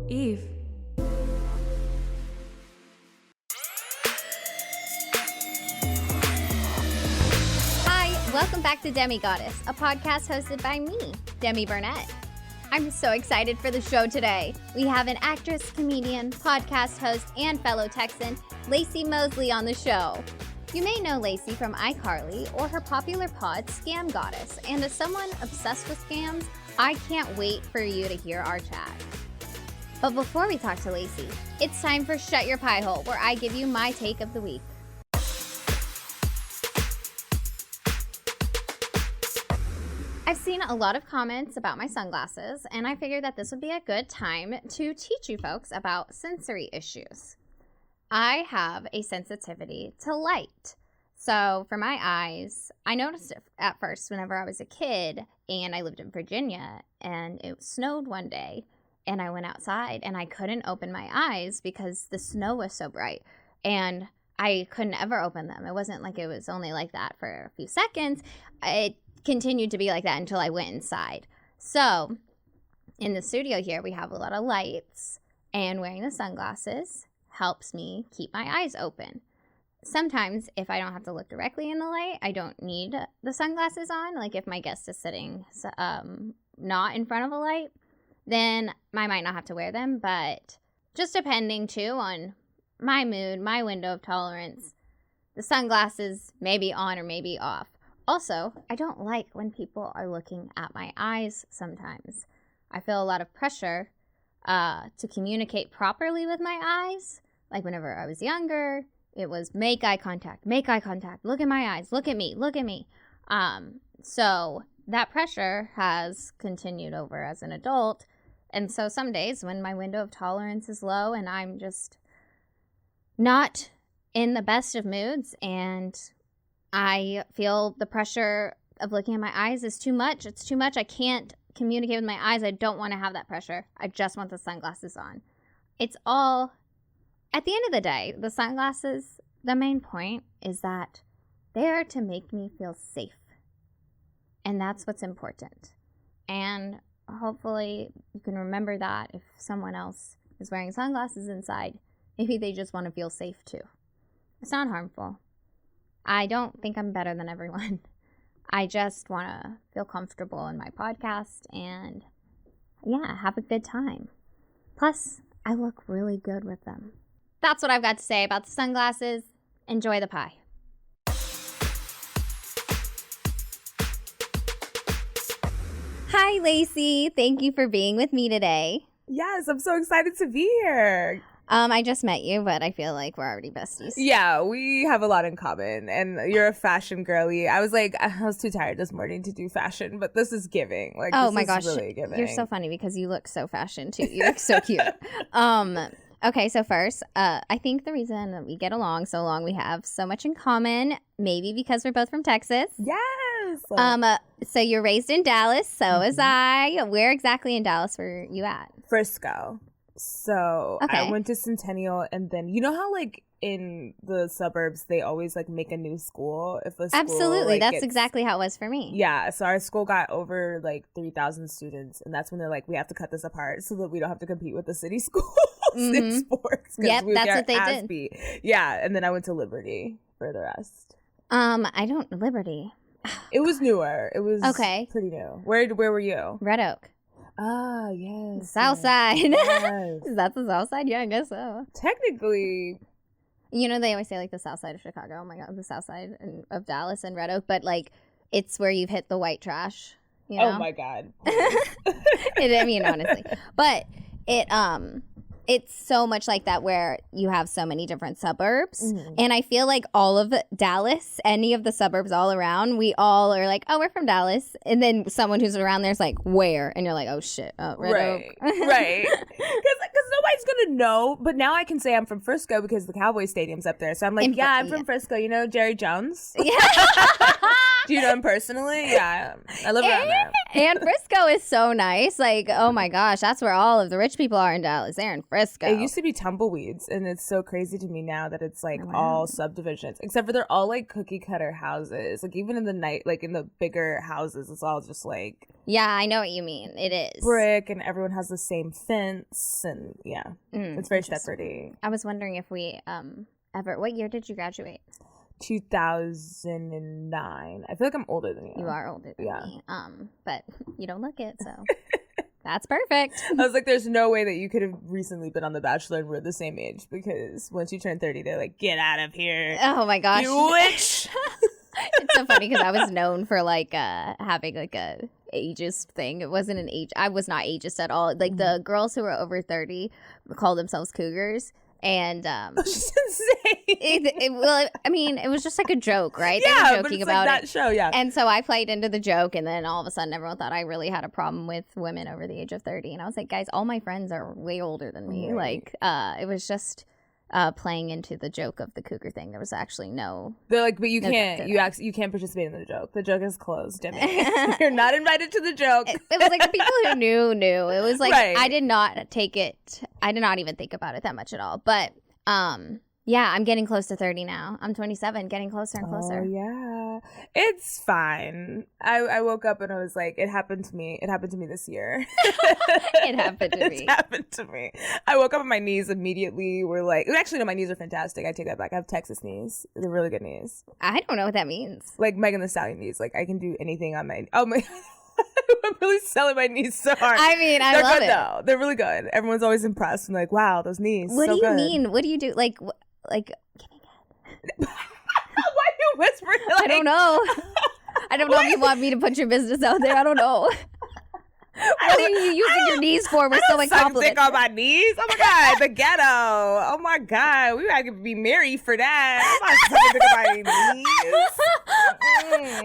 Eve. Hi, welcome back to DemiGoddess, a podcast hosted by me, Demi Burnett. I'm so excited for the show today. We have an actress, comedian, podcast host, and fellow Texan, Laci Mosley, on the show. You may know Laci from iCarly or her popular pod, Scam Goddess, and as someone obsessed with scams, I can't wait for you to hear our chat. But before we talk to Laci, it's time for Shut Your Pie Hole, where I give you my take of the week. I've seen a lot of comments about my sunglasses, and I figured that this would be a good time to teach you folks about sensory issues. I have a sensitivity to light. So for my eyes, I noticed it at first whenever I was a kid and I lived in Virginia and it snowed one day and I went outside and I couldn't open my eyes because the snow was so bright and I couldn't ever open them. It wasn't like it was only like that for a few seconds. It continued to be like that until I went inside. So in the studio here, we have a lot of lights, and wearing the sunglasses helps me keep my eyes open. Sometimes if I don't have to look directly in the light, I don't need the sunglasses on. Like if my guest is sitting not in front of a light, then I might not have to wear them. But just depending too on my mood, my window of tolerance, the sunglasses may be on or may be off. Also, I don't like when people are looking at my eyes sometimes. I feel a lot of pressure to communicate properly with my eyes. Like whenever I was younger, it was make eye contact, look at my eyes, look at me. So that pressure has continued over as an adult. And so some days when my window of tolerance is low and I'm just not in the best of moods and I feel the pressure of looking at my eyes is too much. It's too much. I can't communicate with my eyes. I don't want to have that pressure. I just want the sunglasses on. It's all, at the end of the day, the sunglasses, the main point is that they are to make me feel safe. And that's what's important. And hopefully you can remember that if someone else is wearing sunglasses inside, maybe they just want to feel safe too. It's not harmful. I don't think I'm better than everyone. I just want to feel comfortable in my podcast and, yeah, have a good time. Plus, I look really good with them. That's what I've got to say about the sunglasses. Enjoy the pie. Hi, Laci. Thank you for being with me today. Yes, I'm so excited to be here. I just met you, but I feel like we're already besties. Yeah, we have a lot in common, and you're a fashion girly. I was too tired this morning to do fashion, but this is giving. Like, oh this my is gosh, really giving. You're so funny because you look so fashion too. You look so cute. Okay, so first, I think the reason that we get along so long, we have so much in common. Maybe because we're both from Texas. Yes. So you're raised in Dallas. So is I. Where exactly in Dallas were you at? Frisco. So okay. I went to Centennial, and then you know how like in the suburbs they always like make a new school if a school, absolutely like, that's exactly how it was for me. Yeah, so our school got over like 3,000 students, and that's when they're like, we have to cut this apart so that we don't have to compete with the city schools in sports. Yep, that's what they did. Beat. Yeah, and then I went to Liberty for the rest. Liberty. It was newer. It was pretty new. Where were you? Red Oak. Ah, yes. South side. Yes. Is that the south side? Yeah, I guess so. Technically. You know, they always say, like, the south side of Chicago. Oh, my God, the south side of Dallas and Red Oak. But, like, it's where you've hit the white trash, you know? Oh, my God. I mean, honestly. But it's so much like that where you have so many different suburbs. Mm-hmm. And I feel like all of Dallas, any of the suburbs all around, we all are like, oh, we're from Dallas. And then someone who's around there is like, where? And you're like, oh, shit. Oh, Red Oak. Right. Because nobody's going to know. But now I can say I'm from Frisco because the Cowboy Stadium's up there. So I'm like, I'm from Frisco. You know Jerry Jones? Yeah. Do you know him personally? Yeah. I live around there. And Frisco is so nice. Like, oh my gosh, that's where all of the rich people are in Dallas. They're in Frisco. It used to be tumbleweeds, and it's so crazy to me now that it's like all subdivisions, except for they're all like cookie cutter houses. Like even in the night, like in the bigger houses, it's all just like Yeah, I know what you mean. It is. Brick, and everyone has the same fence, and it's very Stepfordy. I was wondering if we what year did you graduate? 2009. I feel like I'm older than you. You are older than me. But you don't look it, so that's perfect. I was like, there's no way that you could have recently been on The Bachelor and we're the same age, because once you turn 30, they're like, get out of here. Oh my gosh. You witch. It's so funny because I was known for like having like a ageist thing. It wasn't an age. I was not ageist at all. Like the girls who were over 30 called themselves cougars. And she's insane. Well, I mean, it was just like a joke, right? Yeah, they were joking but it's about like that show, yeah. And so I played into the joke, and then all of a sudden everyone thought I really had a problem with women over the age of 30. And I was like, guys, all my friends are way older than me. Right. Like, it was just playing into the joke of the cougar thing. There was actually no. They're like, but you can't. You can't participate in the joke. The joke is closed, Demi. You're not invited to the joke. It was like the people who knew. It was like right. I did not take it. I did not even think about it that much at all. But yeah, I'm getting close to 30 now. I'm 27, getting closer and closer. Oh, yeah. It's fine. I woke up and I was like, it happened to me. It happened to me this year. It happened to me. It happened to me. I woke up and my knees immediately were like, actually, no, my knees are fantastic. I take that back. I have Texas knees. They're really good knees. I don't know what that means. Like Megan Thee Stallion knees. Like I can do anything on my, I'm really selling my knees so hard. I mean, I love it. They're good though. They're really good. Everyone's always impressed. I'm like, wow, those knees. What so do you good. mean? What do you do? Like. Why are you whispering? Like, I don't know. I don't know if you want me to put your business out there. I don't know. What are you using your knees for? We're so incompetent. On my knees. Oh my god, the ghetto. Oh my god, we gotta be married for that. I'm not sucking dick on my knees.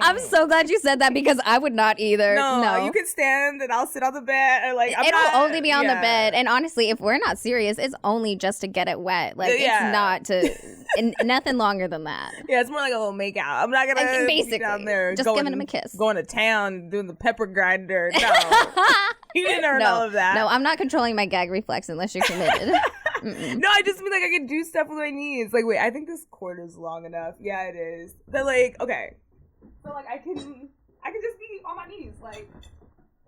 I'm so glad you said that because I would not either. No. You can stand and I'll sit on the bed. Or like it'll only be on the bed. And honestly, if we're not serious, it's only just to get it wet. Like it's not to, and nothing longer than that. Yeah, it's more like a little make out. I'm not gonna basically be down there just giving him a kiss, going to town, doing the pepper grinder. No. You didn't earn all of that. No, I'm not controlling my gag reflex unless you're committed. No, I just mean like I can do stuff with my knees. Like, wait, I think this cord is long enough. Yeah, it is. But like, okay, so like I can just be on my knees, like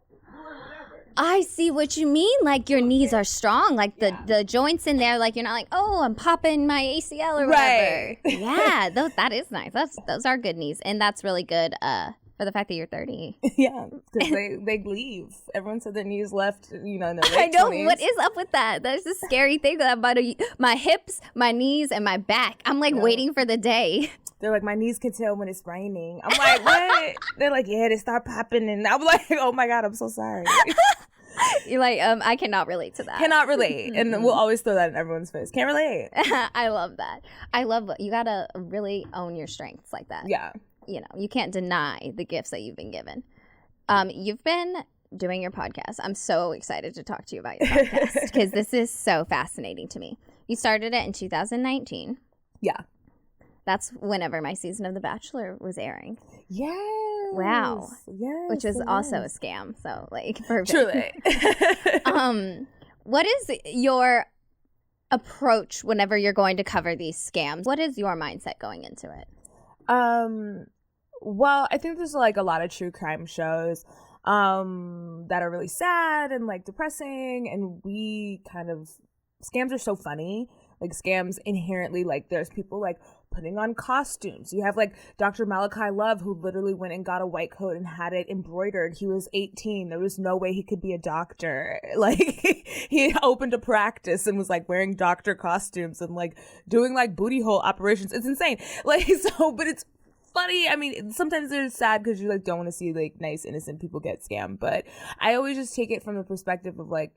doing whatever. I see what you mean. Like your knees are strong, like the joints in there. Like you're not like, oh, I'm popping my ACL or whatever. Right. Yeah, that is nice. Those are good knees, and that's really good. For the fact that you're 30. Yeah, because they leave. Everyone said their knees left, in their late I know. 20s. What is up with that? That's a scary thing that I'm about to, my hips, my knees, and my back. I'm like waiting for the day. They're like, my knees can tell when it's raining. I'm like, what? They're like, yeah, they start popping. And I'm like, oh my God, I'm so sorry. You're like, I cannot relate to that. Cannot relate. And we'll always throw that in everyone's face. Can't relate. I love that. I love you got to really own your strengths like that. Yeah. You can't deny the gifts that you've been given. You've been doing your podcast. I'm so excited to talk to you about your podcast because this is so fascinating to me. You started it in 2019. Yeah. That's whenever my season of The Bachelor was airing. Yes. Wow. Yes. Which was also a scam. So, like, perfect. Truly. What is your approach whenever you're going to cover these scams? What is your mindset going into it? Well, I think there's like a lot of true crime shows that are really sad and like depressing, and scams are so funny. Like scams inherently, like there's people like putting on costumes. You have like Dr. Malachi Love, who literally went and got a white coat and had it embroidered. He was 18. There was no way he could be a doctor. Like he opened a practice and was like wearing doctor costumes and like doing like booty hole operations. It's insane. Like, so, but it's funny. I mean, sometimes they're sad because you like don't want to see like nice innocent people get scammed. But I always just take it from the perspective of like,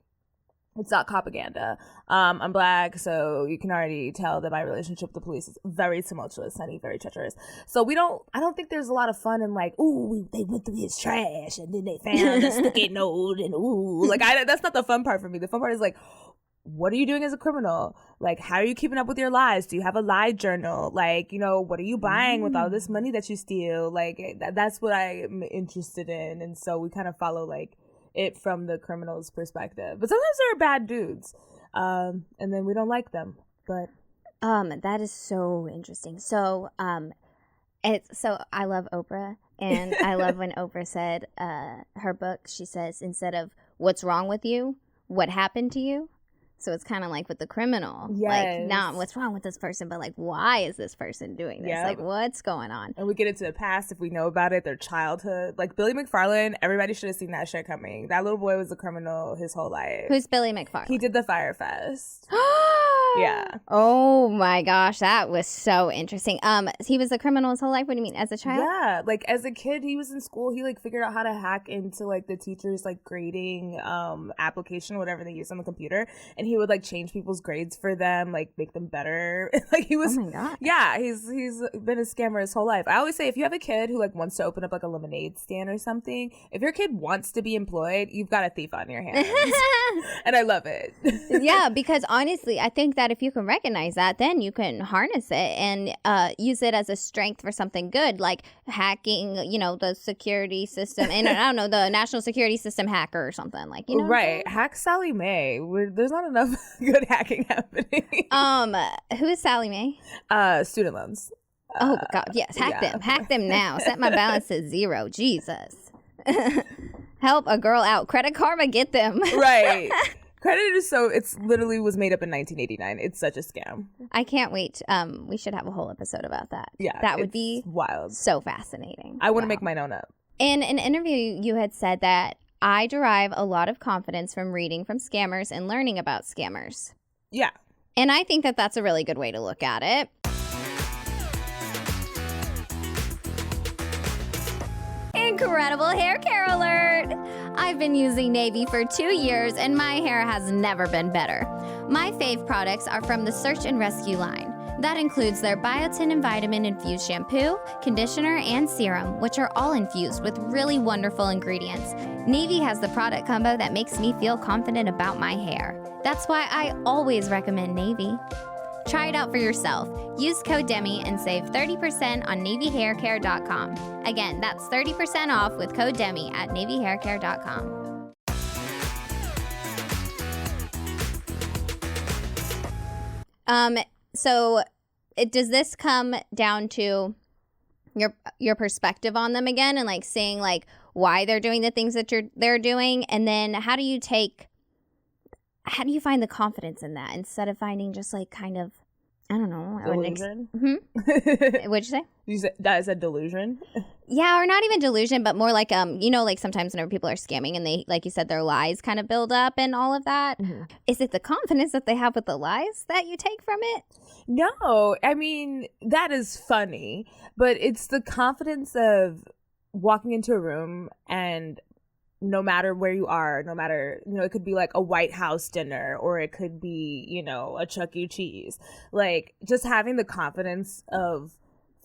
it's not propaganda. I'm Black, so you can already tell that my relationship with the police is very tumultuous, honey, very treacherous. So I don't think there's a lot of fun in like, ooh, they went through his trash and then they found a sticky note and ooh. Like, that's not the fun part for me. The fun part is like, what are you doing as a criminal? Like, how are you keeping up with your lies? Do you have a lie journal? Like, what are you buying with all this money that you steal? Like, that's what I'm interested in. And so we kind of follow like it from the criminal's perspective, but sometimes they're bad dudes, and then we don't like them. But that is so interesting. So so I love Oprah, And I love when Oprah said her book, she says, instead of what's wrong with you, what happened to you? So it's kind of like with the criminal. Yes. Like, not what's wrong with this person, but like, why is this person doing this? Yep. Like, what's going on? And we get into the past if we know about it, their childhood. Like, Billy McFarland, everybody should have seen that shit coming. That little boy was a criminal his whole life. Who's Billy McFarland? He did the Fyre Fest. Yeah. Oh my gosh, that was so interesting. He was a criminal his whole life. What do you mean, as a child? Yeah, like as a kid, he was in school. He like figured out how to hack into like the teacher's like grading application, whatever they use on the computer, and he would like change people's grades for them, like make them better. Like he was. Oh my god. Yeah, he's been a scammer his whole life. I always say if you have a kid who like wants to open up like a lemonade stand or something, if your kid wants to be employed, you've got a thief on your hands, and I love it. Yeah, because honestly, I think that if you can recognize that, then you can harness it and use it as a strength for something good, like hacking, you know, the security system, and I don't know, the national security system hacker or something, like, you know. Right. Hack Sally Mae. There's not enough good hacking happening. Who is Sally Mae? Student loans. Oh god, yes, hack them now. Set my balance to 0. Jesus. Help a girl out. Credit Karma, get them. Right. Credit is it's literally was made up in 1989. It's such a scam. I can't wait. We should have a whole episode about that. Yeah. That would be wild. So fascinating. I want to make mine own up. In an interview, you had said that I derive a lot of confidence from reading from scammers and learning about scammers. Yeah. And I think that that's a really good way to look at it. Incredible hair care alert! I've been using Navy for 2 years and my hair has never been better. My fave products are from the Search and Rescue line. That includes their biotin and vitamin infused shampoo, conditioner, and serum, which are all infused with really wonderful ingredients. Navy has the product combo that makes me feel confident about my hair. That's why I always recommend Navy. Try it out for yourself. Use code Demi and save 30% on NavyHairCare.com. Again, that's 30% off with code Demi at NavyHairCare.com. So does this come down to your perspective on them again, and like saying like why they're doing the things that they're doing, and then how do you find the confidence in that instead of finding just like kind of, I don't know. Delusion? What'd you say? That is a delusion? Yeah, or not even delusion, but more like, you know, like sometimes whenever people are scamming and they, like you said, their lies kind of build up and all of that. Mm-hmm. Is it the confidence that they have with the lies that you take from it? No, I mean, that is funny, but it's the confidence of walking into a room and no matter where you are, no matter, you know, it could be like a White House dinner or it could be, you know, a Chuck E. Cheese. Like, just having the confidence of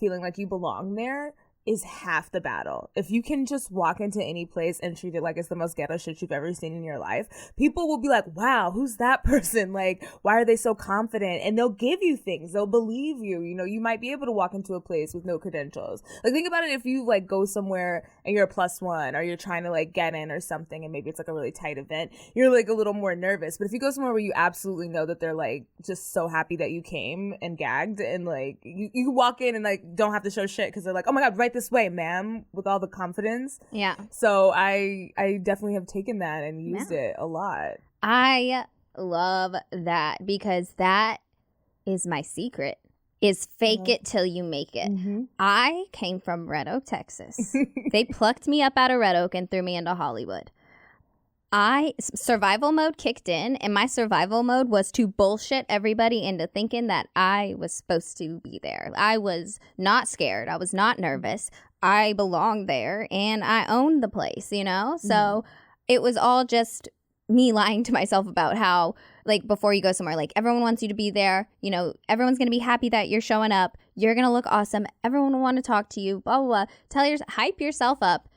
feeling like you belong there is half the battle. If you can just walk into any place and treat it like it's the most ghetto shit you've ever seen in your life, people will be like, wow, who's that person? Like, why are they so confident? And they'll give you things. They'll believe you. You know, you might be able to walk into a place with no credentials. Like, think about it if you, like, go somewhere and you're a +1 or you're trying to, like, get in or something and maybe it's, like, a really tight event. You're, like, a little more nervous. But if you go somewhere where you absolutely know that they're, like, just so happy that you came and gagged and, like, you walk in and, like, don't have to show shit because they're like, oh, my God, right this way, ma'am, with all the confidence. Yeah. So I definitely have taken that and used it a lot. I love that because that is my secret, is fake it till you make it. Mm-hmm. I came from Red Oak, Texas. They plucked me up out of Red Oak and threw me into Hollywood. Survival mode kicked in, and my survival mode was to bullshit everybody into thinking that I was supposed to be there. I was not scared. I was not nervous. I belonged there, and I owned the place, you know? So it was all just me lying to myself about how, like, before you go somewhere, like, everyone wants you to be there. You know, everyone's going to be happy that you're showing up. You're going to look awesome. Everyone will want to talk to you, blah, blah, blah. Hype yourself up,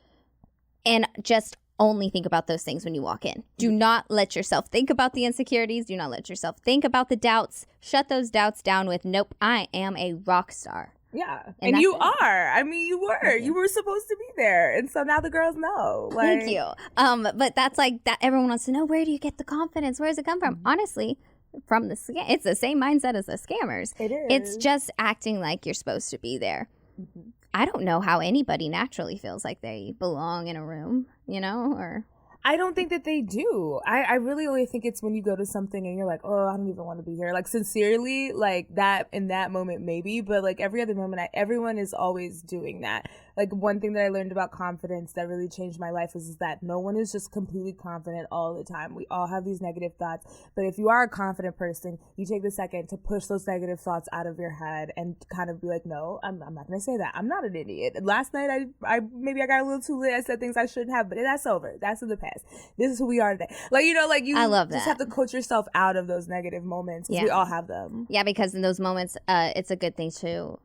and just only think about those things when you walk in. Do not let yourself think about the insecurities. Do not let yourself think about the doubts. Shut those doubts down with, nope, I am a rock star. Yeah. And you are. I mean, you were. You were supposed to be there. And so now the girls know. Like... Thank you. But that's like that. Everyone wants to know, where do you get the confidence? Where does it come from? Mm-hmm. Honestly, from the it's the same mindset as the scammers. It is. It's just acting like you're supposed to be there. Mm-hmm. I don't know how anybody naturally feels like they belong in a room, you know, or... I don't think that they do. I really only think it's when you go to something and you're like, oh, I don't even want to be here. Like, sincerely, like, that in that moment, maybe. But, like, every other moment, everyone is always doing that. Like, one thing that I learned about confidence that really changed my life is that no one is just completely confident all the time. We all have these negative thoughts. But if you are a confident person, you take the second to push those negative thoughts out of your head and kind of be like, no, I'm not going to say that. I'm not an idiot. Last night, I maybe I got a little too lit. I said things I shouldn't have, but that's over. That's in the past. This is who we are today. Like, you know, like, you I love just that. have to coach yourself out of those negative moments, because we all have them. Yeah, because in those moments, it's a good thing to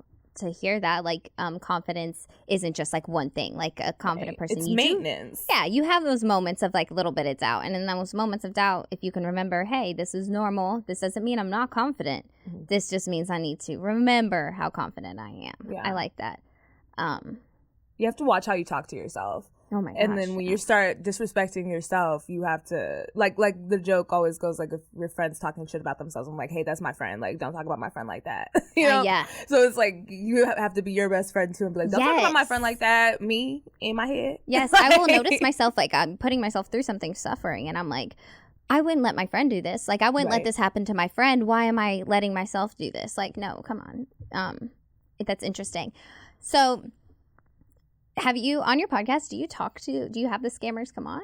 hear that, like, confidence isn't just like one thing. Like, a confident person, it's maintenance. You have those moments of like a little bit of doubt, and in those moments of doubt, if you can remember, hey, this is normal. This doesn't mean I'm not confident. Mm-hmm. This just means I need to remember how confident I am. I like that. You have to watch how you talk to yourself. Oh my gosh. And then when you start disrespecting yourself, you have to, like the joke always goes, like, if your friend's talking shit about themselves, I'm like, hey, that's my friend. Like, don't talk about my friend like that. You know? Yeah. So it's like, you have to be your best friend too and be like, don't talk about my friend like that. Me, in my head. Yes, I will notice myself, like, I'm putting myself through something, suffering, and I'm like, I wouldn't let my friend do this. Like, I wouldn't let this happen to my friend. Why am I letting myself do this? Like, no, come on. That's interesting. So... have you, on your podcast, do you have the scammers come on?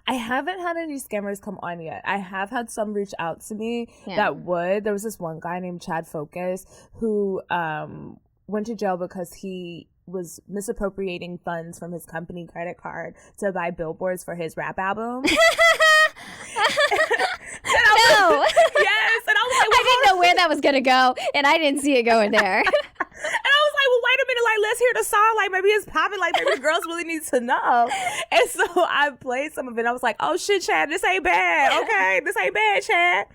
I haven't had any scammers come on yet. I have had some reach out to me that would. There was this one guy named Chad Focus who went to jail because he was misappropriating funds from his company credit card to buy billboards for his rap album. No. Yes. And I was like, I didn't know where that was going to go, and I didn't see it going there. And I was like, well, wait a minute, like, let's hear the song. Like, maybe it's popping. Like, maybe the girls really need to know. And so I played some of it. I was like, oh, shit, Chad, this ain't bad. Okay, this ain't bad, Chad.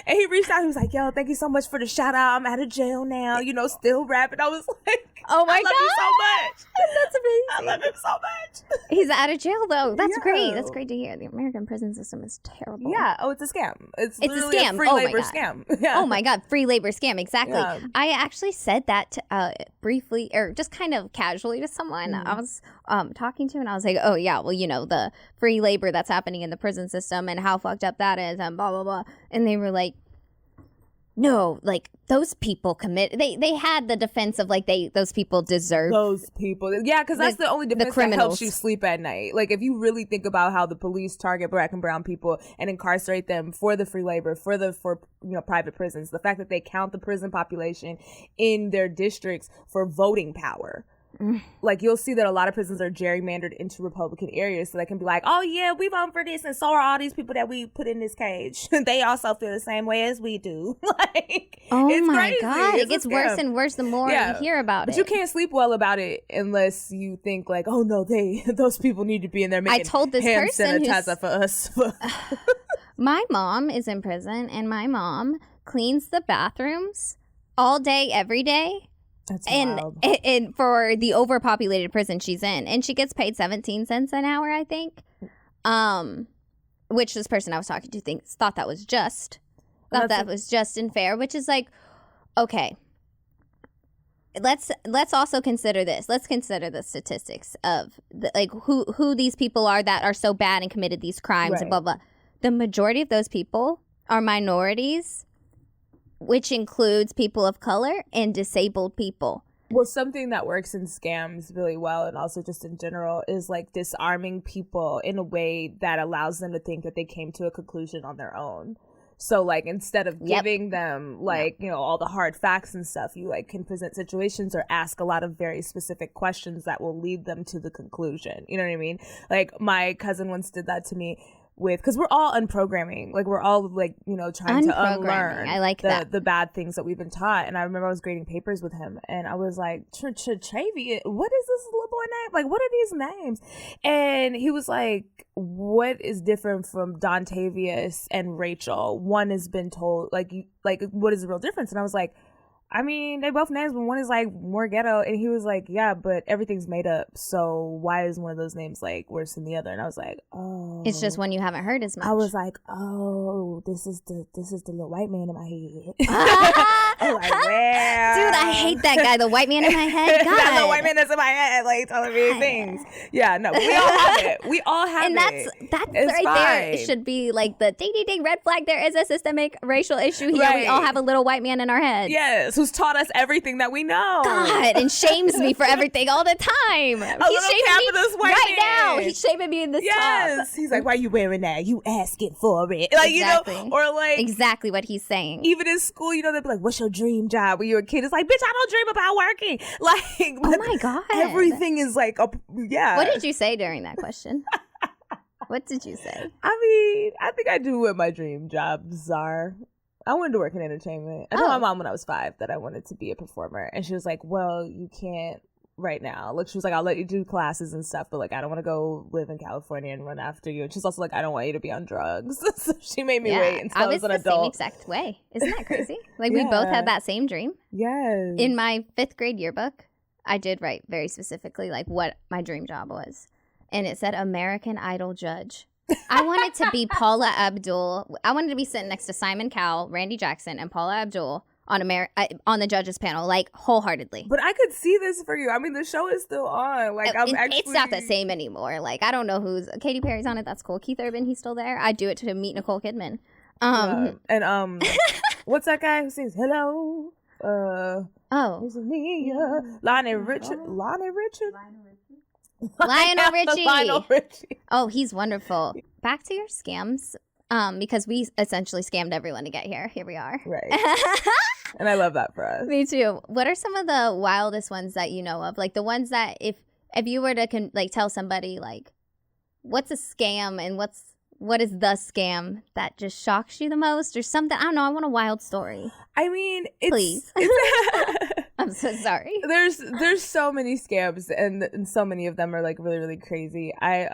And he reached out. He was like, yo, thank you so much for the shout out. I'm out of jail now, you know, still rapping. I was like, oh my God. I love you so much. That's amazing. I love him so much. He's out of jail, though. That's great. That's great to hear. The American prison system is terrible. Yeah. Oh, it's a scam. It's literally a scam. A free labor scam. Yeah. Oh my God. Free labor scam. Exactly. Yeah. I actually said that briefly, or just kind of casually, to someone I was talking to, and I was like, oh yeah, well, you know, the free labor that's happening in the prison system and how fucked up that is and blah, blah, blah. And they were like, no, like, those people they had the defense of, like, those people deserve. Those people. Yeah, because that's the only defense that helps you sleep at night. Like, if you really think about how the police target Black and brown people and incarcerate them for the free labor, for private prisons, the fact that they count the prison population in their districts for voting power. Like, you'll see that a lot of prisons are gerrymandered into Republican areas, so they can be like, oh yeah, we vote for this, and so are all these people that we put in this cage. They also feel the same way as we do. Like, oh it's my crazy. God, it gets worse and worse the more you hear about it. But you can't sleep well about it unless you think like, oh no, those people need to be in there making I told this hand person sanitizer for us. My mom is in prison, and my mom cleans the bathrooms all day, every day. That's wild. And for the overpopulated prison she's in, and she gets paid 17 cents an hour, I think. Which this person I was talking to thought that was just. That was just and fair, which is like, okay. Let's also consider this. Let's consider the statistics of who these people are that are so bad and committed these crimes and blah blah. The majority of those people are minorities, which includes people of color and disabled people. Well, something that works in scams really well, and also just in general, is like disarming people in a way that allows them to think that they came to a conclusion on their own. So, like, instead of giving them, like, you know, all the hard facts and stuff, you, like, can present situations or ask a lot of very specific questions that will lead them to the conclusion. You know what I mean? Like, my cousin once did that to me because we're all unprogramming. Like, we're all, like, you know, trying to unlearn I like the bad things that we've been taught. And I remember I was grading papers with him, and I was like, Travi, what is this little boy name? Like, what are these names? And he was like, what is different from Dontavius and Rachel? One has been told, like, what is the real difference? And I was like, I mean, they both names, but one is like more ghetto, and he was like, yeah, but everything's made up, so why is one of those names like worse than the other? And I was like, oh, it's just one you haven't heard as much. I was like, oh, this is the little white man in my head. I'm like, well, dude, I hate that guy, the white man in my head. God. That little white man that's in my head, like telling me things. Yeah, no, we all have it. We all have and it. And that's right fine. There. It should be like the ding, ding, ding, red flag. There is a systemic racial issue here. Right. We all have a little white man in our head. Yes, who's taught us everything that we know. God, and shames me for everything all the time. He's shaming me white right man. Now. He's shaming me in this top. He's like, why you wearing that? You asking for it. Like, exactly. You know, or like. Exactly what he's saying. Even in school, you know, they'd be like, what's your dream job when you're a kid? It's like, bitch, I don't dream about working. Like, oh my God. Everything is like, yeah. What did you say during that question? What did you say? I mean, I think I do what my dream jobs are. I wanted to work in entertainment. I told my mom when I was 5 that I wanted to be a performer. And she was like, well, you can't right now. Like, she was like, I'll let you do classes and stuff, but like, I don't want to go live in California and run after you. And she's also like, I don't want you to be on drugs. So she made me wait until I was an adult. I was the same exact way. Isn't that crazy? Like, we both had that same dream. Yes. In my 5th grade yearbook, I did write very specifically like what my dream job was. And it said American Idol judge. I wanted to be Paula Abdul. I wanted to be sitting next to Simon Cowell, Randy Jackson, and Paula Abdul on the judges panel, like wholeheartedly. But I could see this for you. I mean, the show is still on. Like, it's not the same anymore. Like, I don't know who's Katy Perry's on it. That's cool. Keith Urban, he's still there. I'd do it to meet Nicole Kidman. And what's that guy who sings Hello? It's me, Lionel Richie. Lionel Richie. Oh, he's wonderful. Back to your scams. Because we essentially scammed everyone to get here. Here we are. Right. And I love that for us. Me too. What are some of the wildest ones that you know of? Like the ones that if you were to like tell somebody like, what's a scam and what is the scam that just shocks you the most or something? I don't know. I want a wild story. I mean, please. I'm so sorry. There's so many scams and so many of them are like really, really crazy. I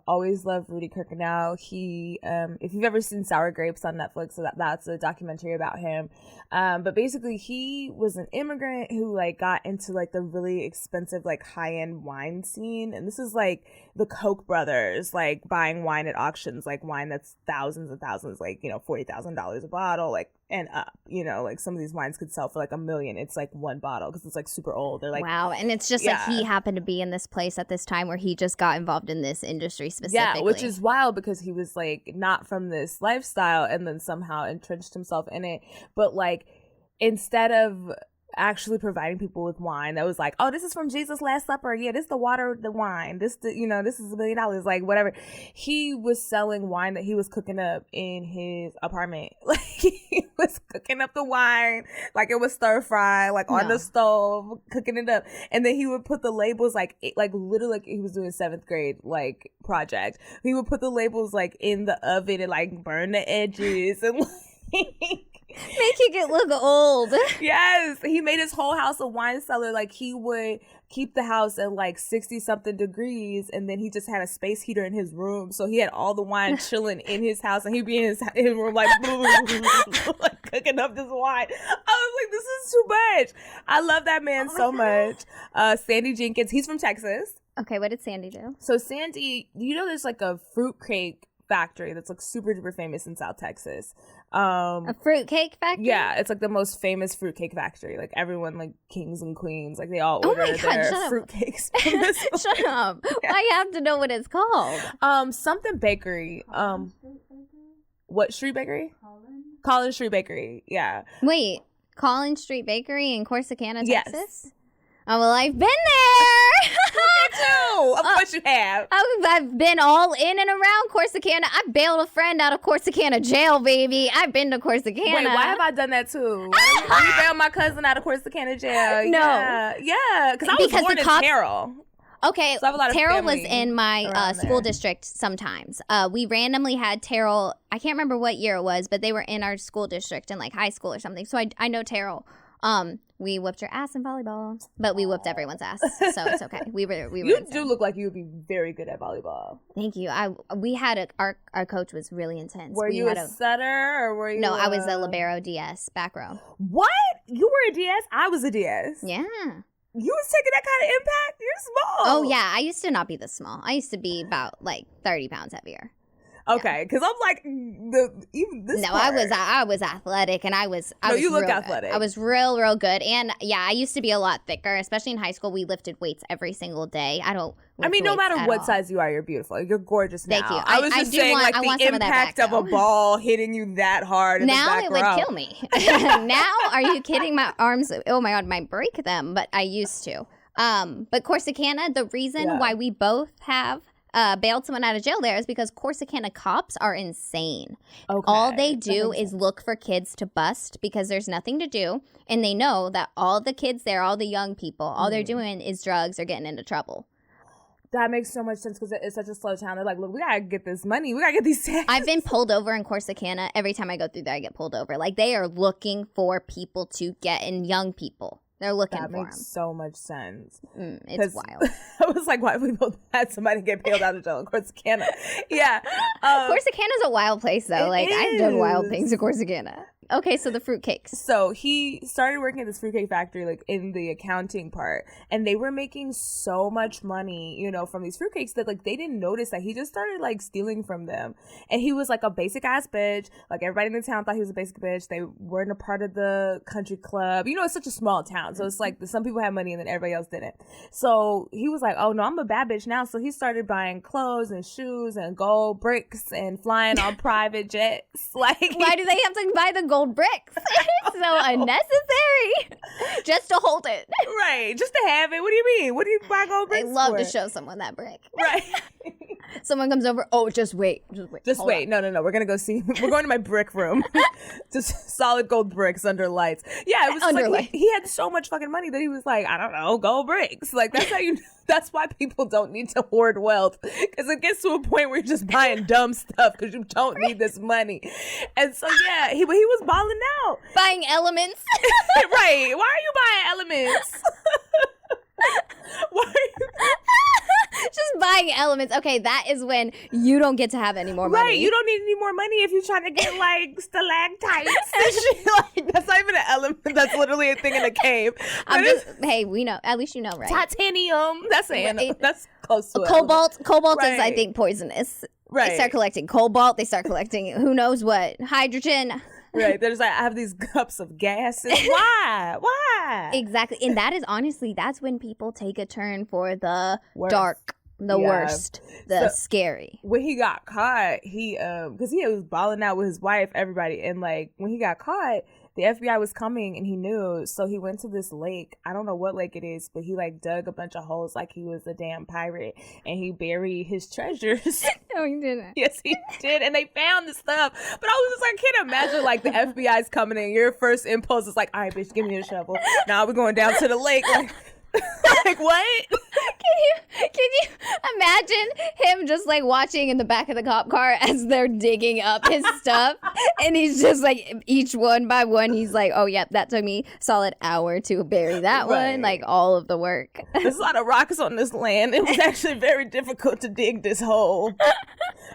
always love Rudy Kirkconnell. He if you've ever seen Sour Grapes on Netflix, so that's a documentary about him. But basically he was an immigrant who like got into like the really expensive like high-end wine scene, and this is like the Koch brothers like buying wine at auctions, like wine that's thousands and thousands, like, you know, $40,000 a bottle, like, and up, you know, like some of these wines could sell for like $1 million. It's like one bottle because it's like super old. They're like, wow. And it's just like he happened to be in this place at this time where he just got involved in this industry specifically. Yeah, which is wild because he was like not from this lifestyle and then somehow entrenched himself in it. But like instead of actually providing people with wine that was like, oh, this is from Jesus' Last Supper, yeah, this is the water, the wine, this is $1 million, like whatever. He was selling wine that he was cooking up in his apartment. Like he was cooking up the wine like it was stir fry, like on the stove, cooking it up, and then he would put the labels like literally like he was doing 7th grade like project. He would put the labels like in the oven and like burn the edges and like making it look old. Yes, he made his whole house a wine cellar. Like he would keep the house at like 60 something degrees, and then he just had a space heater in his room, so he had all the wine chilling in his house, and he'd be in his room like, like cooking up this wine. I was like, this is too much. I love that man so much. Sandy Jenkins, he's from Texas. Okay, what did Sandy do? So Sandy, you know, there's like a fruitcake factory that's like super duper famous in South Texas. A fruitcake factory? Yeah, it's like the most famous fruitcake factory. Like everyone, like kings and queens, like they all order their fruitcakes. Shut up. Yeah. I have to know what it's called. Something bakery. What Street Bakery? Collins Street Bakery. Yeah. Wait, Collins Street Bakery in Corsicana, Texas? Yes. Oh, well, I've been there. Look at you. Of course you have. I've been all in and around Corsicana. I bailed a friend out of Corsicana jail, baby. I've been to Corsicana. Wait, why have I done that too? You bailed my cousin out of Corsicana jail. No. Yeah. Because I was born in Terrell. Okay, so Terrell was in my school district sometimes. We randomly had Terrell. I can't remember what year it was, but they were in our school district in like high school or something. So I know Terrell. We whooped your ass in volleyball, but we whooped everyone's ass, so it's okay. We were. You insane. do look like you would be very good at volleyball. Thank you. We had our coach was really intense. Were you a setter or were you? No, I was a libero DS, back row. What? You were a DS? I was a DS. Yeah. You was taking that kind of impact? You're small. Oh yeah, I used to not be this small. I used to be about like 30 pounds heavier. Okay, because I'm like even this. No, part. I was athletic, and I was. You look athletic. I was real good, and yeah, I used to be a lot thicker. Especially in high school, we lifted weights every single day. No matter what size you are, you're beautiful. You're gorgeous now. Thank you. I was just saying, the impact of a ball hitting you that hard. Now it would kill me. Now, are you kidding? My arms. Oh my god, might break them. But I used to. But Corsicana, the reason why we both have. Bailed someone out of jail there is because Corsicana cops are insane. Okay. All they do is look for kids to bust because there's nothing to do. And they know that all the kids there, all the young people, all they're doing is drugs or getting into trouble. That makes so much sense because it's such a slow town. They're like, look, we got to get this money. We got to get these taxes. I've been pulled over in Corsicana. Every time I go through there, I get pulled over. Like, they are looking for people to get in, young people. They're looking for them. That makes so much sense. It's wild. I was like, why have we both had somebody get bailed out of jail in Corsicana? Yeah. Corsicana's a wild place, though. Like, I've done wild things in Corsicana. Okay, so the fruitcakes. So he started working at this fruitcake factory, like in the accounting part, and they were making so much money, from these fruitcakes that like they didn't notice that he just started like stealing from them. And he was like a basic ass bitch. Like everybody in the town thought he was a basic bitch. They weren't a part of the country club. It's such a small town, so it's like some people had money and then everybody else didn't. So he was like, oh no, I'm a bad bitch now. So he started buying clothes and shoes and gold bricks and flying on private jets. Like, why do they have to buy the gold bricks? It's so unnecessary. Just to hold it. Right. Just to have it. What do you mean? What do you buy gold bricks I love for? To show someone that brick. Right. Someone comes over. Oh, just wait. Just wait. No. We're going to go see. We're going to my brick room. Just solid gold bricks under lights. Yeah. It was just like he had so much fucking money that he was like, I don't know, gold bricks. Like that's how you that's why people don't need to hoard wealth. Because it gets to a point where you're just buying dumb stuff because you don't need this money. And so, yeah, he was balling out. Buying elements. Right. Why are you buying elements? Why are you... Just buying elements. Okay, that is when you don't get to have any more money. Right, you don't need any more money if you're trying to get like stalactites and shit. Like, that's not even an element. That's literally a thing in a cave. Hey, we know. At least you know, right? Titanium. That's close to cobalt. Cobalt right. is, I think, poisonous. Right. They start collecting cobalt. They start collecting who knows what. Hydrogen. Right. There's like, I have these cups of gases. Why? Exactly. And that is honestly, that's when people take a turn for the dark, the worst, the scary. When he got caught, he, because he was balling out with his wife, everybody. And like, when he got caught, the FBI was coming and he knew. So he went to this lake. I don't know what lake it is, but he like dug a bunch of holes like he was a damn pirate and he buried his treasures. No, he didn't. Yes, he did. And they found the stuff. But I was just like, I can't imagine like the FBI's coming in. Your first impulse is like, all right, bitch, give me a shovel. Now we're going down to the lake. Like what? Can you imagine him just like watching in the back of the cop car as they're digging up his stuff, and he's just like each one by one he's like, oh yep, that took me a solid hour to bury that one, like all of the work. There's a lot of rocks on this land. It was actually very difficult to dig this hole.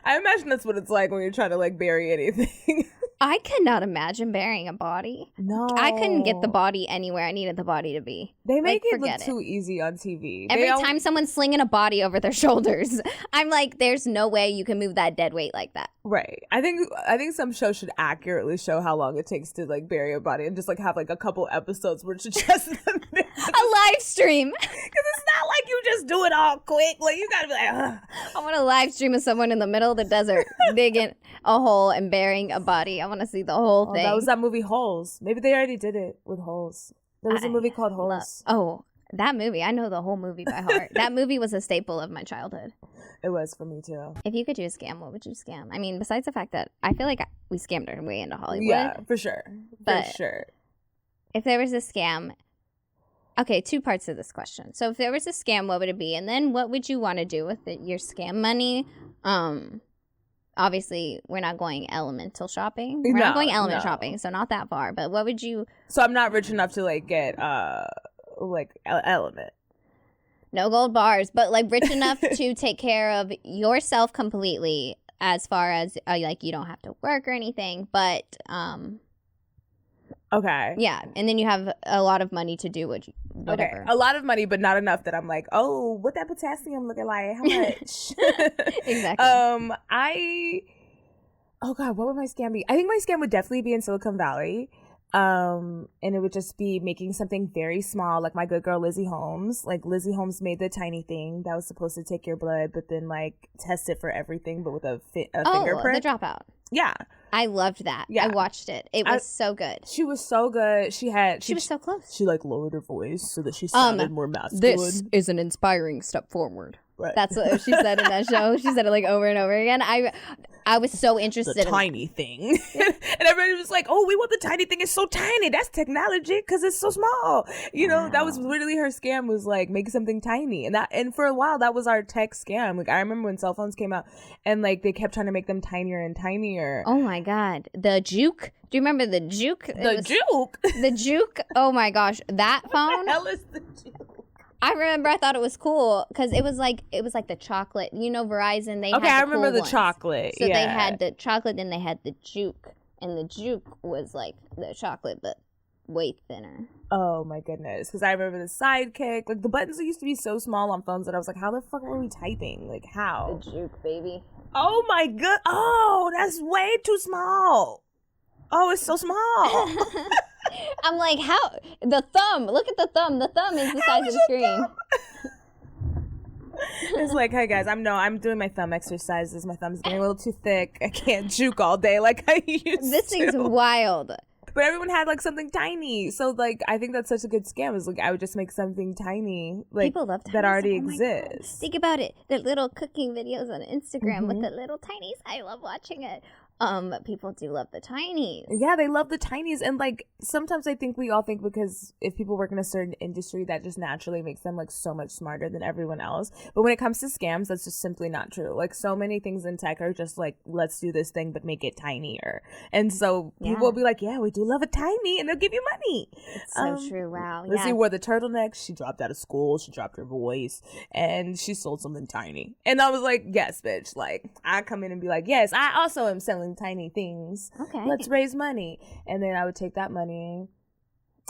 I imagine that's what it's like when you're trying to like bury anything. I cannot imagine burying a body. No. I couldn't get the body anywhere I needed the body to be. They make it look too easy on TV. Every time someone's slinging a body over their shoulders, I'm like, there's no way you can move that dead weight like that. Right. I think some shows should accurately show how long it takes to like bury a body and just like have like a couple episodes where it's just a live stream. Because it's not like you just do it all quick. Like you gotta be like, ugh. I want a live stream of someone in the middle of the desert digging a hole and burying a body. I want to see the whole thing. That was that movie Holes. Maybe they already did it with Holes. There was a movie called Holes. That movie. I know the whole movie by heart. That movie was a staple of my childhood. It was for me too. If you could do a scam, what would you scam? I mean, besides the fact that I feel like we scammed our way into Hollywood. Yeah, for sure. For sure. If there was a scam... Okay, two parts of this question. So if there was a scam, what would it be? And then what would you want to do with your scam money? obviously we're not going elemental shopping. We're not going element shopping, so not that far. But what would you? So I'm not rich enough to like get element. No gold bars, but like rich enough to take care of yourself completely, as far as like you don't have to work or anything. But okay. Yeah, and then you have a lot of money to do whatever. Okay. A lot of money, but not enough that I'm like, oh, what that potassium looking like? How much? Exactly. Oh God, what would my scam be? I think my scam would definitely be in Silicon Valley. And it would just be making something very small, like my good girl Lizzie Holmes. Like Lizzie Holmes made the tiny thing that was supposed to take your blood, but then like test it for everything, but with a fingerprint. The Dropout. Yeah, I loved that. Yeah, I watched it. It was so good. She was so good. She was so close. She like lowered her voice so that she sounded more masculine. This is an inspiring step forward. Right. That's what she said in that show. She said it like over and over again. I was so interested in the tiny thing. And everybody was like, oh, we want the tiny thing. It's so tiny. That's technology because it's so small. You know, that was literally her scam, was like make something tiny. And for a while, that was our tech scam. Like I remember when cell phones came out and like they kept trying to make them tinier and tinier. Oh my God. The Juke. Do you remember the Juke? Juke? The Juke. Oh my gosh. That phone. What the hell is the Juke? I remember I thought it was cool because it was like the chocolate. You know, Verizon, they had the I remember cool the ones. Chocolate. So they had the chocolate, then they had the Juke. And the Juke was like the chocolate, but way thinner. Oh my goodness. Because I remember the Sidekick. Like the buttons used to be so small on phones that I was like, how the fuck were we typing? Like how? The Juke, baby. Oh my god. Oh, that's way too small. Oh, it's so small. I'm like, how? The thumb. Look at the thumb. The thumb is the size of the screen. It's like, hey guys, I'm doing my thumb exercises. My thumb's getting a little too thick. I can't juke all day like I used to. This thing's wild. But everyone had like something tiny. So like I think that's such a good scam. Is like I would just make something tiny, like people love that already exists. Think about it. The little cooking videos on Instagram with the little tinies. I love watching it. People do love the tinies. Yeah, they love the tinies. And like sometimes I think we all think because if people work in a certain industry, that just naturally makes them like so much smarter than everyone else. But when it comes to scams, that's just simply not true. Like so many things in tech are just like, let's do this thing but make it tinier. And so people will be like, yeah, we do love a tiny, and they'll give you money. It's so true. Wow. Lizzie wore the turtleneck. She dropped out of school. She dropped her voice, and she sold something tiny. And I was like, yes, bitch. Like I come in and be like, yes, I also am selling tiny things. Okay. Let's raise money. And then I would take that money.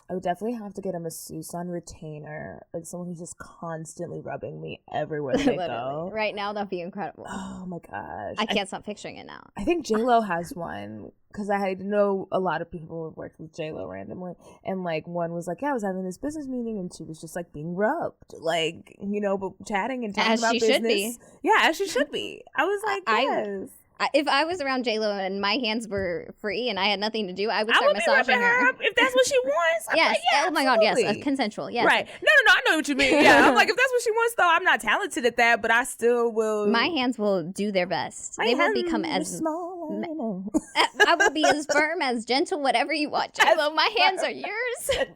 I would definitely have to get a masseuse on retainer, like someone who's just constantly rubbing me everywhere they go. Right now, that'd be incredible. Oh my gosh. I can't stop picturing it now. I think J-Lo has one, because I know a lot of people who have worked with J-Lo randomly, and like one was like, yeah, I was having this business meeting and she was just like being rubbed, like, you know, but chatting and talking as about she business. Should be. Yeah, as she should be. I was like, yes. If I was around J-Lo and my hands were free and I had nothing to do, I would start massaging her. If that's what she wants. Yes. Like, yeah, oh my God, yes. Consensual, yes. Right. No, I know what you mean. Yeah. I'm like, if that's what she wants, though, I'm not talented at that, but I still will. My hands will do their best. They will become as small. I will be as firm, as gentle, whatever you want, J-Lo. My hands are yours.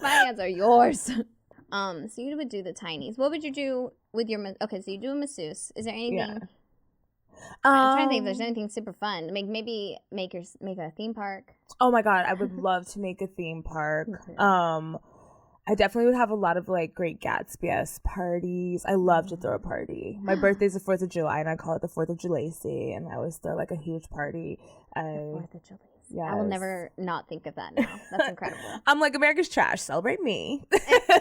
My hands are yours. So you would do the tinies. What would you do with your? Okay, so you do a masseuse. Is there anything? Yeah. I'm trying to think if there's anything super fun. Maybe make a theme park. Oh my God, I would love to make a theme park. I definitely would have a lot of like Great Gatsby parties. I love to throw a party. My birthday's the 4th of July, and I call it the 4th of July, and I always throw like a huge party. 4th of July. Yes. I will never not think of that now. That's incredible. I'm like, America's trash. Celebrate me.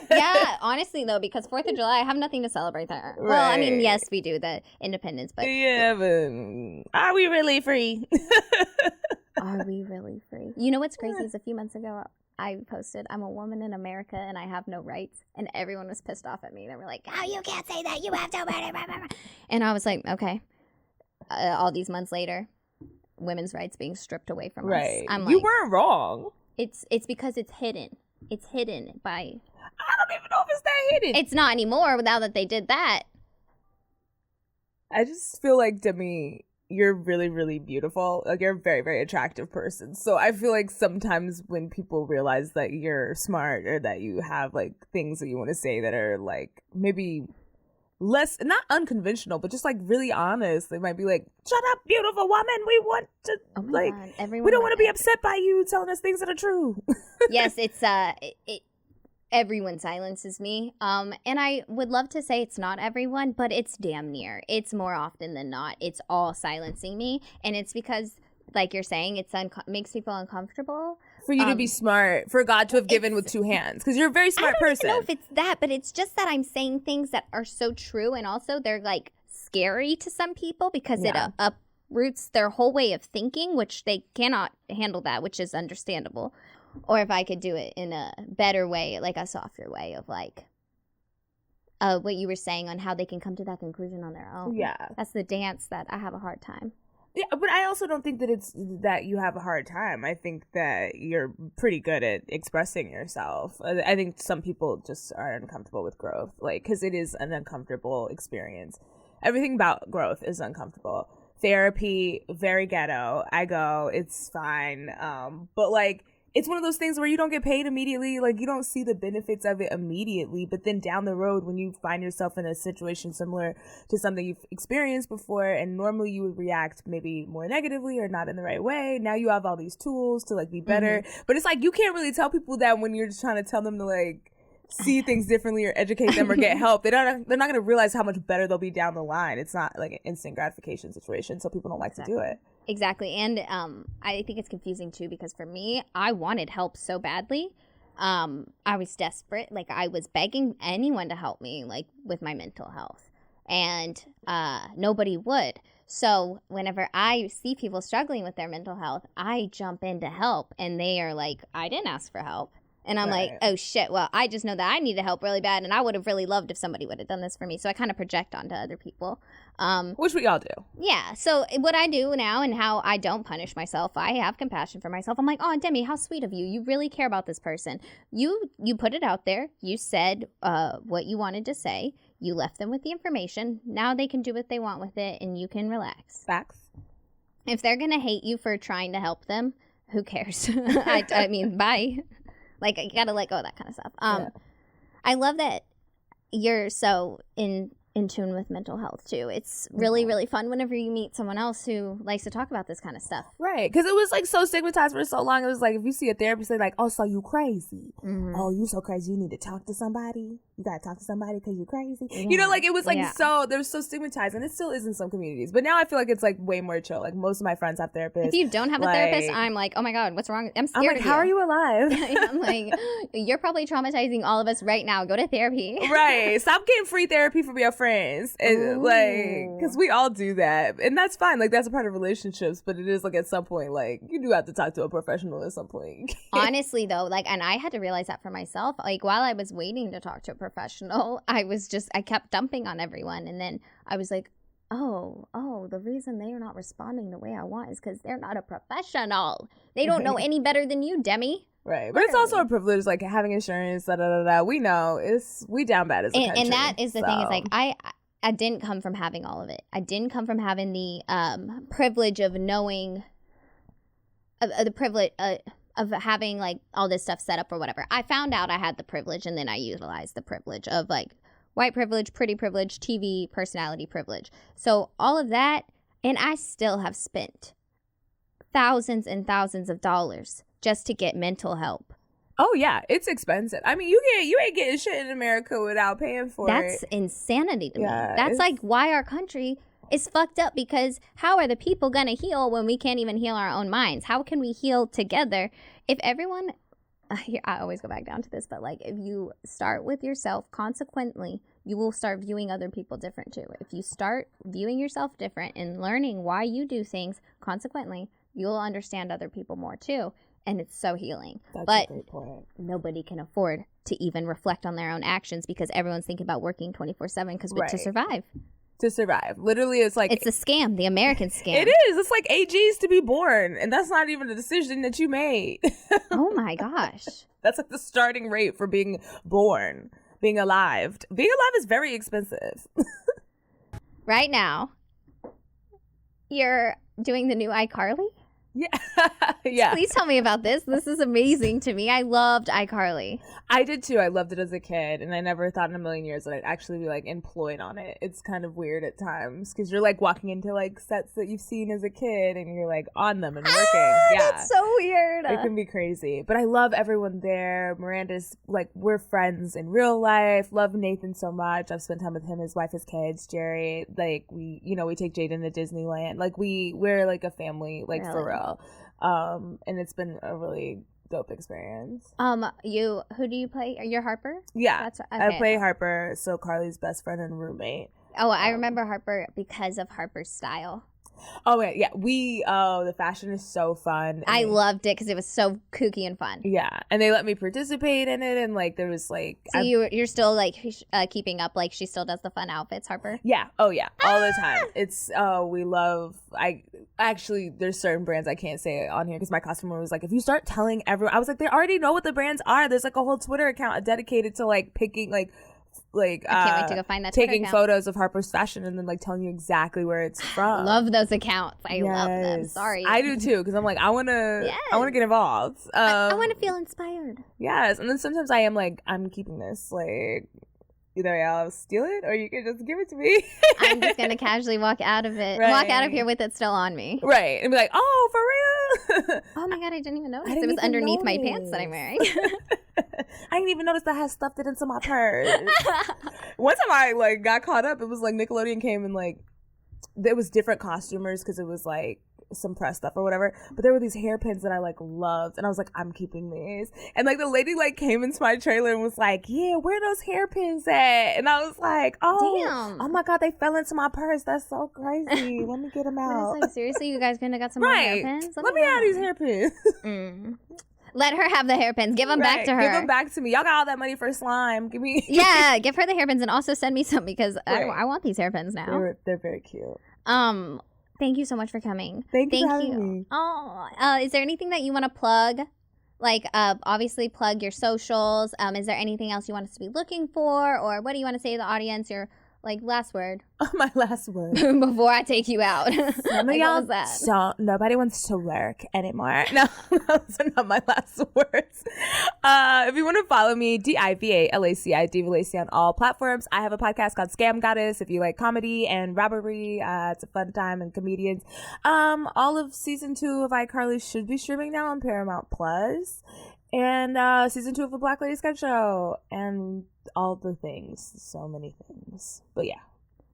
Yeah, honestly, though, because 4th of July, I have nothing to celebrate there. Right. Well, I mean, yes, we do, the independence, but... Yeah, but are we really free? Are we really free? You know what's crazy is a few months ago, I posted, I'm a woman in America and I have no rights. And everyone was pissed off at me. They were like, oh, you can't say that. You have to... And I was like, okay. All these months later... women's rights being stripped away from us. I'm like, you weren't wrong. It's because it's hidden. It's hidden by... I don't even know if it's that hidden. It's not anymore now that they did that. I just feel like, Demi, you're really, really beautiful. Like, you're a very, very attractive person. So I feel like sometimes when people realize that you're smart or that you have, like, things that you want to say that are, like, maybe less, not unconventional, but just like really honest. They might be like, shut up, beautiful woman, we want to like God, we don't want to be upset by you telling us things that are true. Yes, it's everyone silences me. And I would love to say it's not everyone, but it's damn near. It's more often than not. It's all silencing me. And it's because, like you're saying, it makes people uncomfortable. For you to be smart, for God to have given with two hands. Because you're a very smart person. I don't even know if it's that, but it's just that I'm saying things that are so true. And also they're like scary to some people because it uproots their whole way of thinking, which they cannot handle that, which is understandable. Or if I could do it in a better way, like a softer way of like what you were saying on how they can come to that conclusion on their own. Yeah. That's the dance that I have a hard time. Yeah, but I also don't think that it's that you have a hard time. I think that you're pretty good at expressing yourself. I think some people just are uncomfortable with growth, like, because it is an uncomfortable experience. Everything about growth is uncomfortable. Therapy, very ghetto. I go, it's fine. But like, it's one of those things where you don't get paid immediately. Like, you don't see the benefits of it immediately. But then down the road, when you find yourself in a situation similar to something you've experienced before, and normally you would react maybe more negatively or not in the right way, now you have all these tools to like be better. Mm-hmm. But it's like, you can't really tell people that when you're just trying to tell them to like see things differently or educate them or get help. They're not going to realize how much better they'll be down the line. It's not like an instant gratification situation, so people don't like to do it. Exactly. And I think it's confusing too, because for me, I wanted help so badly. I was desperate. Like, I was begging anyone to help me, like, with my mental health. And nobody would. So whenever I see people struggling with their mental health, I jump in to help. And they are like, I didn't ask for help. And I'm like, oh, shit, well, I just know that I needed help really bad, and I would have really loved if somebody would have done this for me. So I kind of project onto other people. Which we all do. Yeah. So what I do now and how I don't punish myself, I have compassion for myself. I'm like, oh, Demi, how sweet of you. You really care about this person. You put it out there. You said what you wanted to say. You left them with the information. Now they can do what they want with it, and you can relax. Facts. If they're going to hate you for trying to help them, who cares? I mean, bye. Like, you gotta let go of that kind of stuff. I love that you're so in tune with mental health, too. It's really, really fun whenever you meet someone else who likes to talk about this kind of stuff. Right, because it was, like, so stigmatized for so long. It was like, if you see a therapist, they're like, oh, so you crazy. Mm-hmm. Oh, you so crazy, you need to talk to somebody. You gotta talk to somebody because you're crazy. Yeah. You know, like, it was, like, so, they were so stigmatized, and it still is in some communities. But now I feel like it's, like, way more chill. Like, most of my friends have therapists. If you don't have a therapist, I'm like, oh, my God, what's wrong? I'm scared of you. How are you alive? I'm like, you're probably traumatizing all of us right now. Go to therapy. Right. Stop getting free therapy from your friends. And, like, because we all do that. And that's fine. Like, that's a part of relationships. But it is, like, at some point, like, you do have to talk to a professional at some point. Honestly, though, like, and I had to realize that for myself. Like, while I was waiting to talk to a professional, I kept dumping on everyone. And then I was like, oh, the reason they are not responding the way I want is because they're not a professional. They don't know any better than you, Demi. Right. But it's also a privilege, like, having insurance, We know we down bad as a country. And that is the thing, is like, I didn't come from having all of it. I didn't come from having the privilege of knowing the privilege of having, like, all this stuff set up or whatever. I found out I had the privilege, and then I utilized the privilege of, like, white privilege, pretty privilege, TV personality privilege. So all of that, and I still have spent thousands and thousands of dollars just to get mental help. Oh, yeah. It's expensive. I mean, you ain't getting shit in America without paying for it. That's insanity to me. That's like why our country is fucked up, because how are the people going to heal when we can't even heal our own minds? How can we heal together if everyone... I always go back down to this, but like, if you start with yourself, consequently, you will start viewing other people different too. If you start viewing yourself different and learning why you do things, consequently, you'll understand other people more too. And it's so healing. That's a great point. Nobody can afford to even reflect on their own actions because everyone's thinking about working 24/7 to survive. To survive. Literally, it's like... It's a scam, the American scam. It is. It's like AGs to be born. And that's not even a decision that you made. Oh my gosh. That's like the starting rate for being born. Being alive. Being alive is very expensive. Right now, you're doing the new iCarly? Yeah. Yeah. Please tell me about this. This is amazing to me. I loved iCarly. I did too. I loved it as a kid, and I never thought in a million years that I'd actually be like employed on it. It's kind of weird at times because you're like walking into like sets that you've seen as a kid, and you're like on them and working. Yeah, that's so weird. It can be crazy, but I love everyone there. Miranda's like, we're friends in real life. Love Nathan so much. I've spent time with him, his wife, his kids, Jerry. Like we take Jaden to Disneyland. Like we're like a family, like really? For real. And it's been a really dope experience. Who do you play? You're Harper? Yeah. Okay. I play Harper, so Carly's best friend and roommate. Oh, I remember Harper because of Harper's style. Oh, yeah. The fashion is so fun. I loved it because it was so kooky and fun. Yeah. And they let me participate in it. And like, there was like. So you're still like keeping up, like she still does the fun outfits, Harper? Yeah. Oh, yeah. All the time. It's, we love, there's certain brands I can't say on here because my customer was like, if you start telling everyone, I was like, they already know what the brands are. There's like a whole Twitter account dedicated to like picking I can't wait to go find that taking photos of Harper's fashion and then like telling you exactly where it's from. Love those accounts. I love them. Sorry, I do too because I'm like I want to get involved. I want to feel inspired. Yes, and then sometimes I am like I'm keeping this like. Either I'll steal it or you can just give it to me. I'm just going to casually walk out of it. Right. Walk out of here with it still on me. Right. And be like, oh, for real? Oh my God, I didn't even notice. It was underneath my pants that I'm wearing. I didn't even notice that I had stuffed it into my purse. One time I like got caught up. It was like Nickelodeon came and like, there was different costumers because it was like, some press stuff or whatever, but there were these hairpins that I like loved and I was like, I'm keeping these. And like the lady like came into my trailer and was like, yeah, where are those hairpins at? And I was like, oh my God, they fell into my purse. That's so crazy. Let me get them out. Like, seriously, you guys gonna got some more hairpins? Let me have these hairpins. Let her have the hairpins. Give them back to her. Give them back to me. Y'all got all that money for slime. Give me. Yeah, give her the hairpins and also send me some because I want these hairpins now. They're very cute. Thank you so much for coming. Thank you for having me. Oh, is there anything that you want to plug? Like, obviously plug your socials. Is there anything else you want us to be looking for? Or what do you want to say to the audience? Your, like, last word. My last word. Before I take you out. Like, what was that? So, nobody wants to work anymore. No, those are not my last words. If you want to follow me, DIVALACI on all platforms. I have a podcast called Scam Goddess. If you like comedy and robbery, it's a fun time and comedians. All of season 2 of iCarly should be streaming now on Paramount Plus. And season 2 of the Black Lady Sketch Show. And all the things. So many things. But yeah.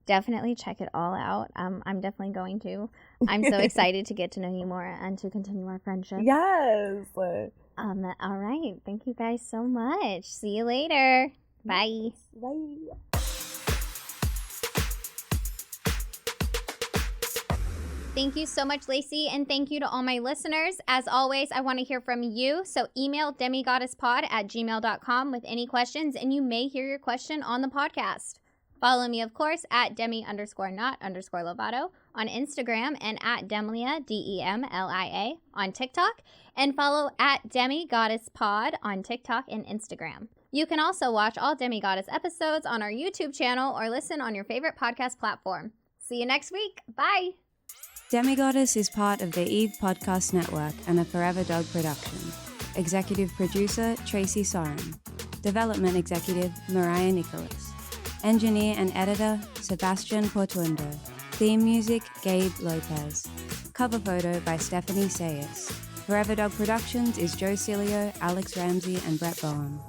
Definitely check it all out. I'm definitely going to. I'm so excited to get to know you more and to continue our friendship. Yes. All right. Thank you guys so much. See you later. Bye. Bye. Thank you so much, Laci, and thank you to all my listeners. As always, I want to hear from you, so email demigoddesspod@gmail.com with any questions, and you may hear your question on the podcast. Follow me, of course, at Demi_not_Lovato on Instagram and at Demlia, DEMLIA, on TikTok, and follow at DemiGoddessPod on TikTok and Instagram. You can also watch all DemiGoddess episodes on our YouTube channel or listen on your favorite podcast platform. See you next week. Bye. DemiGoddess is part of the Eve Podcast Network and a Forever Dog production. Executive producer, Tracy Soren. Development executive, Mariah Nickolas. Engineer and editor, Sebastian Portuondo. Theme music, Gabe Lopez. Cover photo by Stephanie Saias. Forever Dog Productions is Joe Cilio, Alex Ramsey, and Brett Boham.